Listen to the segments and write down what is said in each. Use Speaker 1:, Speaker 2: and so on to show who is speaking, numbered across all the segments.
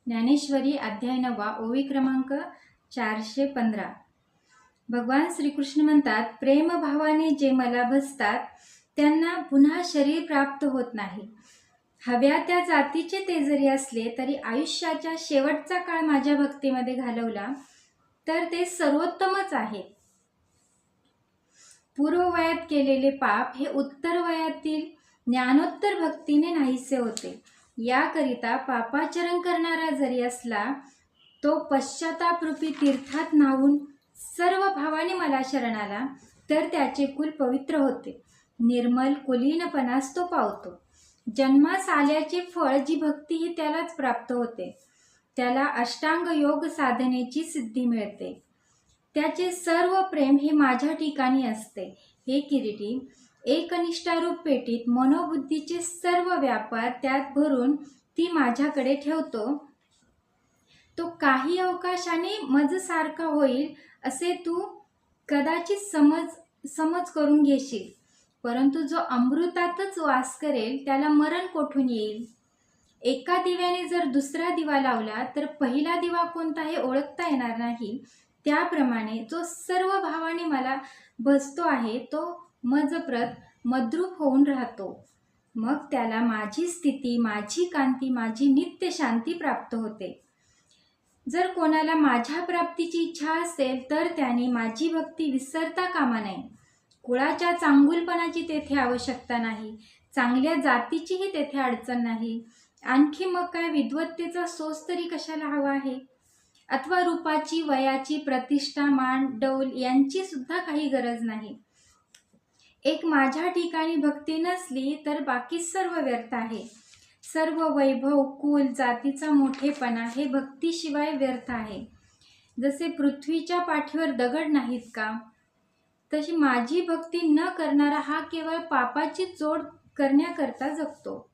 Speaker 1: ज्ञानेश्वरी अध्याय 9 ओवी क्रमांक 415. भगवान श्रीकृष्ण म्हणतात, प्रेमभावाने जे मला भजतात त्यांना पुन्हा शरीर प्राप्त होत नाही. हव्या त्या जातीचे ते जरी असले तरी आयुष्याच्या शेवटचा काळ माझ्या भक्तीमध्ये घालवला तर ते सर्वोत्तमच आहे. पूर्ववयात केलेले पाप हे उत्तर वयातील ज्ञानोत्तर भक्तीने नाहीसे होते. याकरिता पापाचरण करणारा जरी असला तो पश्चातापरूपी तीर्थात न्हावून सर्व भावाने मला शरण आला तर त्याचे कुल पवित्र होते. निर्मल कुलीनपणास तो पावतो. जन्मास आल्याचे फळ जी भक्ती ही त्यालाच प्राप्त होते. त्याला अष्टांग योग साधनेची सिद्धी मिळते. त्याचे सर्व प्रेम हे माझ्या ठिकाणी असते. हे किरीटी, एकनिष्ठारूप पेटीत मनोबुद्धीचे सर्व व्यापार त्यात भरून ती माझ्याकडे ठेवतो. तो काही अवकाशाने मजसारखा होईल असे तू कदाचित समज करून घेशील, परंतु जो अमृतातच वास करेल त्याला मरण कोठून येईल. एका दिव्याने जर दुसरा दिवा लावला तर पहिला दिवा कोणता हे ओळखता येणार नाही. त्याप्रमाणे जो सर्व भावाने मला भजतो आहे तो मजप्रत मद्रूप होऊन राहतो. मग त्याला माझी स्थिती, माझी कांती, माझी नित्य शांती प्राप्त होते. जर कोणाला माझ्या प्राप्तीची इच्छा असेल तर त्याने माझी भक्ती विसरता कामा नये. कुळाच्या चांगुलपणाची तेथे आवश्यकता नाही, चांगल्या जातीचीही तेथे अडचण नाही. आणखी मग काय विद्वत्तेचा सोस तरी कशाला हवा आहे? अथवा रूपाची, वयाची, प्रतिष्ठा, मान, डौल यांची सुद्धा काही गरज नाही. एक माझ्या ठिकाणी भक्ती नसली तर बाकी सर्व व्यर्थ आहे. सर्व वैभव, कुल, जातीचा मोठेपणा हे भक्तीशिवाय व्यर्थ आहे. जसे पृथ्वीच्या पाठीवर दगड नाहीत का, तशी माझी भक्ती न करणारा हा केवळ पापाची जोड करण्याकरता जगतो.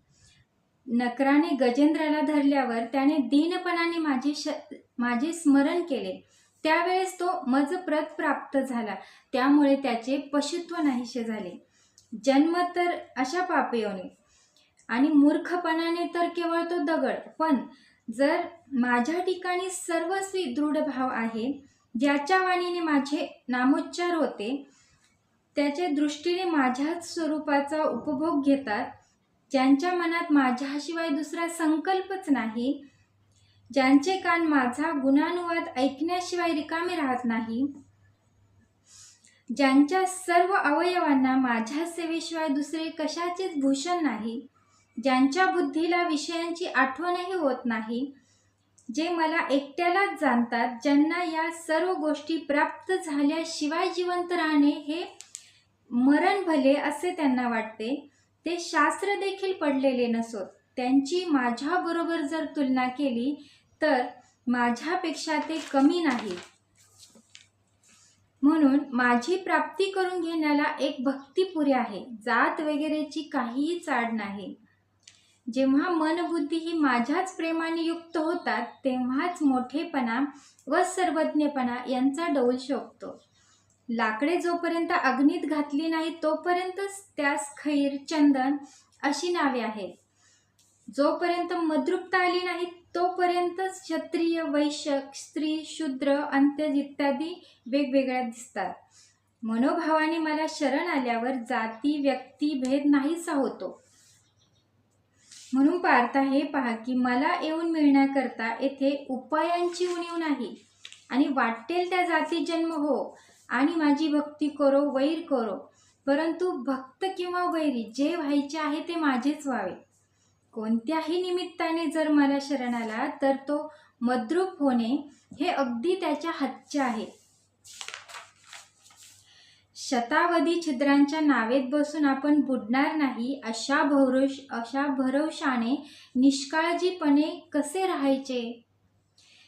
Speaker 1: नकराने गजेंद्राला धरल्यावर त्याने दीनपणाने माझे स्मरण केले. त्यावेळेस तो मजप्रत प्राप्त झाला. त्यामुळे त्याचे पशुत्व नाहीसे झाले. जन्म तर अशा पापयोनी आणि मूर्खपणाने तर केवळ तो दगड. पण जर माझ्या ठिकाणी सर्वस्वी दृढ भाव आहे, ज्याच्या वाणीने माझे नामोच्चार होते, त्याच्या दृष्टीने माझ्याच स्वरूपाचा उपभोग घेतात, ज्यांच्या मनात माझ्याशिवाय दुसरा संकल्पच नाही, ज्यांचे कान माझा गुणानुवाद ऐकण्याशिवाय रिकामे राहत नाही, ज्यांच्या सर्व अवयवांना माझ्या सेवेशिवाय दुसरे कशाचेच भूषण नाही, ज्यांच्या बुद्धीला विषयांची आठवणही होत नाही, जे मला एकट्यालाच जाणतात, ज्यांना या सर्व गोष्टी प्राप्त झाल्याशिवाय जिवंत राहणे हे मरण भले असे त्यांना वाटते, ते शास्त्र देखील पडलेले नसोत. त्यांची माझ्याबरोबर जर तुलना केली तर माझ्यापेक्षा ते कमी नाही. म्हणून माझी प्राप्ती करून घेण्याला एक भक्ती पुरी आहे. जात वगैरेची काहीही चाड नाही. जेव्हा मनबुद्धी ही माझ्याच प्रेमाने युक्त होतात तेव्हाच मोठेपणा व सर्वज्ञपणा यांचा डौल शोभतो. लाकडे जोपर्यंत अग्नीत घातली नाही तोपर्यंतच त्यास खैर, चंदन अशी नावे आहेत. जोपर्यंत मद्रूपता आली नाही तोपर्यंतच क्षत्रिय, वैश्य, स्त्री, शूद्र, अंत्यज इत्यादी वेगवेगळ्या दिसतात. मनोभावाने मला शरण आल्यावर जाती, व्यक्ती भेद नाहीसा होतो. म्हणून पार्था, हे पहा की मला येऊन मिळण्याकरता येथे उपायांची उणीव नाही. आणि वाटेल त्या जाती जन्म हो आणि माझी भक्ती करो, वैर करो, परंतु भक्त किंवा वैरी जे व्हायचे आहे ते माझेच व्हावे. कोणत्याही निमित्ताने जर मला शरण आला तर तो मद्रूप होणे हे अगदी त्याच्या हातचे आहे. शतावधी छिद्रांच्या नावेत बसून आपण बुडणार नाही अशा भरवशाने निष्काळजीपणे कसे राहायचे?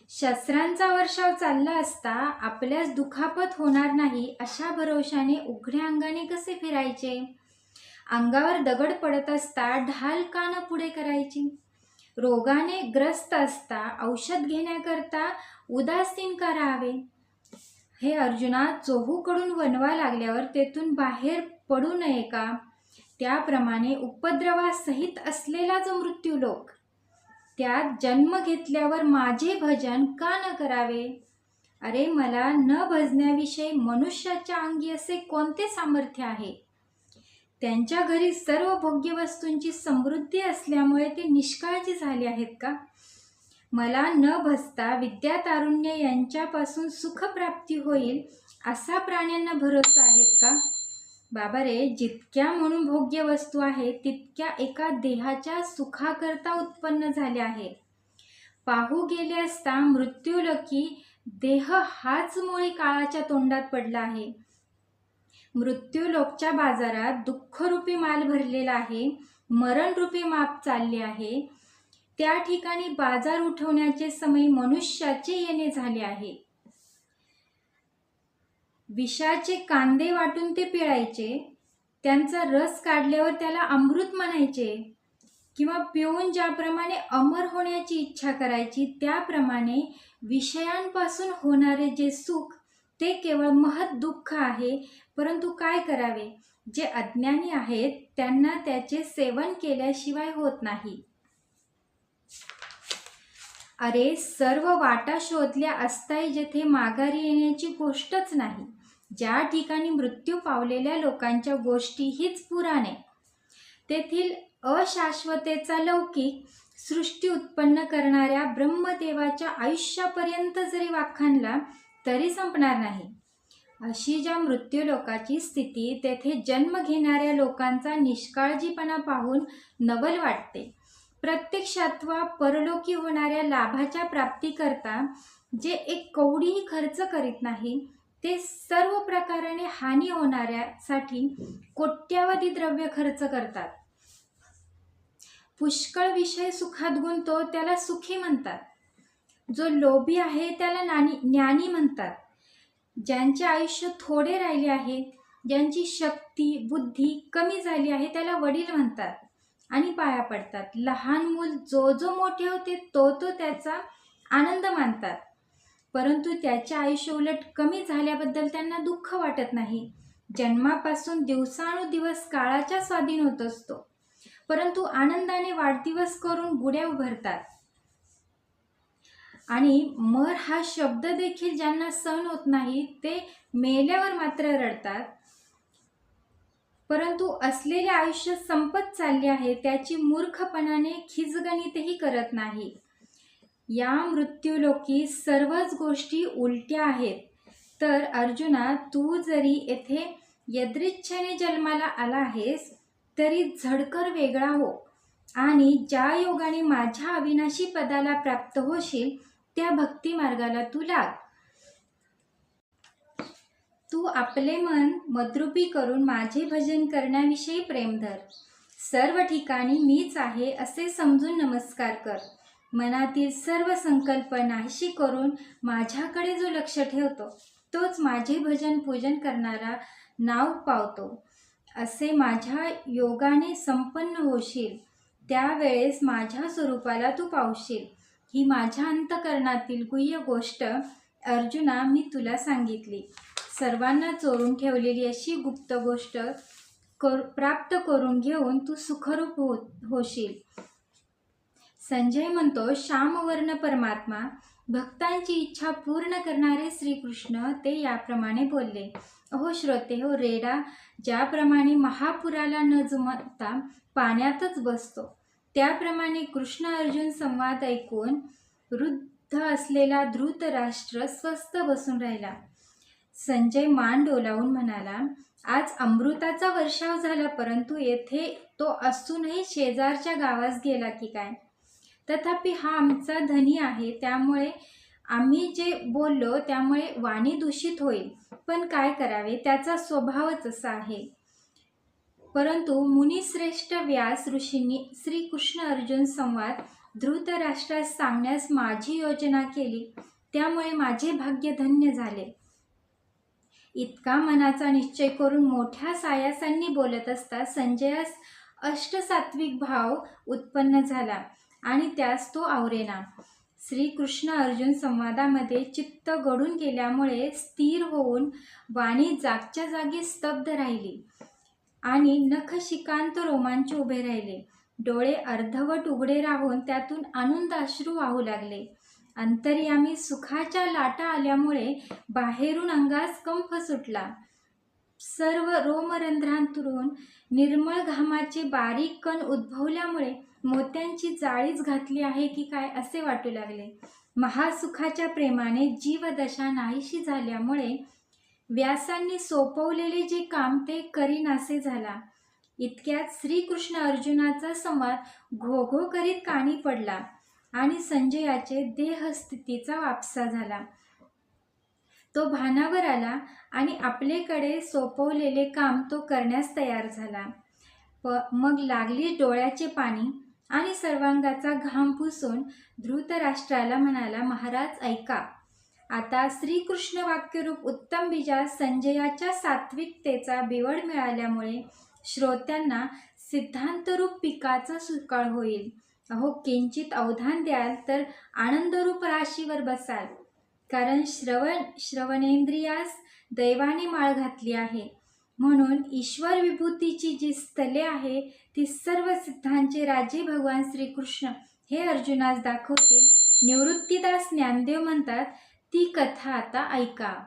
Speaker 1: शस्त्रांचा वर्षाव चालला असता आपल्यास दुखापत होणार नाही अशा भरवशाने उघड्या अंगाने कसे फिरायचे? अंगावर दगड पडत असता ढाल का न पुढे करायची? रोगाने ग्रस्त असता औषध घेण्याकरता उदासीन का राहावे? हे अर्जुना, चोहूकडून वणवा लागल्यावर तेथून बाहेर पडू नये का? त्याप्रमाणे उपद्रवासहित असलेला जो मृत्यूलोक त्यात जन्म घेतल्यावर माझे भजन का न करावे? अरे, मला न भजण्याविषयी मनुष्याच्या अंगी असे कोणते सामर्थ्य आहे? त्यांच्या घरी सर्व भोग्य वस्तूंची समृद्धी असल्यामुळे ते निष्काळजी झाले आहेत का? मला न भजता विद्या तारुण्य यांच्यापासून सुखप्राप्ती होईल असा प्राण्यांना भरोसा आहेत का? बाबा रे, जितक्या म्हणून भोग्य वस्तू आहेत तितक्या एका देहाच्या सुखाकरता उत्पन्न झाल्या आहेत. पाहू गेले असता मृत्यूलोकी देह हाच मुळी काळाच्या तोंडात पडला आहे. मृत्यूलोकच्या बाजारात दुःखरूपी माल भरलेला आहे, मरणरूपी माप चालले आहे. त्या ठिकाणी बाजार उठवण्याचे समय मनुष्याचे येणे झाले आहे. विषाचे कांदे वाटून ते पिळायचे, त्यांचा रस काढल्यावर त्याला अमृत म्हणायचे, किंवा पिऊन ज्याप्रमाणे अमर होण्याची इच्छा करायची त्याप्रमाणे विषयांपासून होणारे जे सुख ते केवळ महत् दुःख आहे. परंतु काय करावे, जे अज्ञानी आहेत त्यांना त्याचे सेवन केल्याशिवाय होत नाही. अरे, सर्व वाटा शोधल्या असताही जेथे माघारी येण्याची गोष्टच नाही. ज्या ठिकाणी मृत्यू पावलेल्या लोकांच्या गोष्टी हीच पुराणे. तेथील अशाश्वतेचा लौकिक सृष्टी उत्पन्न करणाऱ्या ब्रह्मदेवाच्या आयुष्यापर्यंत जरी वाखाणला तरी संपणार नाही. अशी ज्या मृत्यूलोकाची स्थिती, तेथे जन्म घेणाऱ्या लोकांचा निष्काळजीपणा पाहून नवल वाटते. प्रत्यक्षात वा परलोकी होणाऱ्या लाभाच्या प्राप्तीकरता जे एक कवडीही खर्च करीत नाही, ते सर्व प्रकाराने हानी होणाऱ्यासाठी कोट्यावधी द्रव्य खर्च करतात. पुष्कळ विषय सुखात गुंतो त्याला सुखी म्हणतात. जो लोभी आहे त्याला ज्ञानी म्हणतात. ज्यांचे आयुष्य थोडे राहिले आहे, ज्यांची शक्ती बुद्धी कमी झाली आहे, त्याला वडील म्हणतात आणि पाया पडतात. लहान मूल जो मोठे होते तो त्याचा आनंद मानतात. परंतु त्याचे आयुष्य उलट कमी झाल्याबद्दल त्यांना दुःख वाटत नाही. जन्मापासून दिवसानुदिवस काळाच्या स्वाधीन होत असतो, परंतु आनंदाने वाढदिवस करून गुड्या उभारतात. आणि मर हा शब्द देखील ज्यांना सहन होत नाही ते मेल्यावर मात्र रडतात. परंतु असलेले आयुष्य संपत चालले आहे त्याची मूर्खपणाने खिजगणितही करत नाही. या मृत्यूलोकी सर्वच गोष्टी उलट्या आहेत. तर अर्जुना, तू जरी येथे यदृच्छेने जन्माला आला आहेस तरी झडकर वेगळा हो आणि ज्या योगाने माझ्या अविनाशी पदाला प्राप्त होशील त्या भक्ती मार्गाला तू लाग. तू आपले मन मद्रूपी करून माझे भजन करण्याविषयी प्रेम धर. सर्व ठिकाणी मीच आहे असे समजून नमस्कार कर. मनातील सर्व संकल्प नाहीशी करून माझ्याकडे जो लक्ष ठेवतो तोच माझे भजन पूजन करणारा नाव पावतो. असे माझ्या योगाने संपन्न होशील. त्यावेळेस माझ्या स्वरूपाला तू पावशील. ही माझ्या अंतकरणातील गुह्य गोष्ट अर्जुना मी तुला सांगितली. सर्वांना चोरून ठेवलेली अशी गुप्त गोष्ट प्राप्त करून घेऊन तू सुखरूप होशील. संजय म्हणतो, श्यामवर्ण परमात्मा भक्तांची इच्छा पूर्ण करणारे श्रीकृष्ण ते याप्रमाणे बोलले. अहो श्रोते हो, रेडा ज्याप्रमाणे महापुराला न जुमानता पाण्यातच बसतो त्याप्रमाणे कृष्ण अर्जुन संवाद ऐकून वृद्ध असलेला धृतराष्ट्र स्वस्थ बसून राहिला. संजय मान डोलावून म्हणाला, आज अमृताचा वर्षाव झाला, परंतु येथे तो असूनही शेजारच्या गावास गेला की काय? तथापि हा आमचा धनी आहे, त्यामुळे आम्ही जे बोललो त्यामुळे वाणी दूषित होईल. पण काय करावे, त्याचा स्वभावच असा आहे. परंतु मुनिश्रेष्ठ व्यास ऋषींनी श्रीकृष्ण अर्जुन संवाद धृतराष्ट्रास सांगण्यास माझी योजना केली, त्यामुळे माझे भाग्य धन्य झाले. इतका मनाचा निश्चय करून मोठ्या सायासांनी बोलत असता संजयास अष्टसात्विक भाव उत्पन्न झाला आणि त्यास तो आवरेना. श्रीकृष्ण अर्जुन संवादामध्ये चित्त गढून गेल्यामुळे स्थिर होऊन वाणी जागच्या जागी स्तब्ध राहिली आणि नखशिकांत रोमांच उभे राहिले. डोळे अर्धवट उघडे राहून त्यातून आनंद अश्रू वाहू लागले. अंतर्यामी सुखाच्या लाटा आल्यामुळे बाहेरून अंगास कंप सुटला. सर्व रोमरंध्रांतून निर्मळ घामाचे बारीक कण उद्भवल्यामुळे मोत्यांची जाळीच घातली आहे की काय असे वाटू लागले. महासुखाच्या प्रेमाने जीवदशा नाहीशी झाल्यामुळे व्यासांनी सोपवलेले जे काम ते करीनासे झाला. इतक्यात श्रीकृष्ण अर्जुनाचा संवाद घोघो करीत कानी पडला आणि संजयाचे देहस्थितीचा वापसा झाला. तो भानावर आला आणि आपलेकडे सोपवलेले काम तो करण्यास तयार झाला. मग लागली डोळ्याचे पाणी आणि सर्वांगाचा घाम पुसून धृतराष्ट्राला म्हणाला, महाराज ऐका. आता श्रीकृष्ण वाक्यरूप उत्तम बीजास संजयाच्या सात्विकतेचा बिवड मिळाल्यामुळे श्रोत्यांना सिद्धांतरूप पिकाचा सुकाळ होईल. अहो, किंचित अवधान द्याल तर आनंदरूप राशीवर बसाल. कारण श्रवणेंद्रियास दैवाने माळ घातली आहे. म्हणून ईश्वर विभूतीची जी स्थले आहे ती सर्व सिद्धांचे राजे भगवान श्रीकृष्ण हे अर्जुनास दाखवतील. निवृत्तीदास ज्ञानदेव म्हणतात, ती कथा आता ऐका.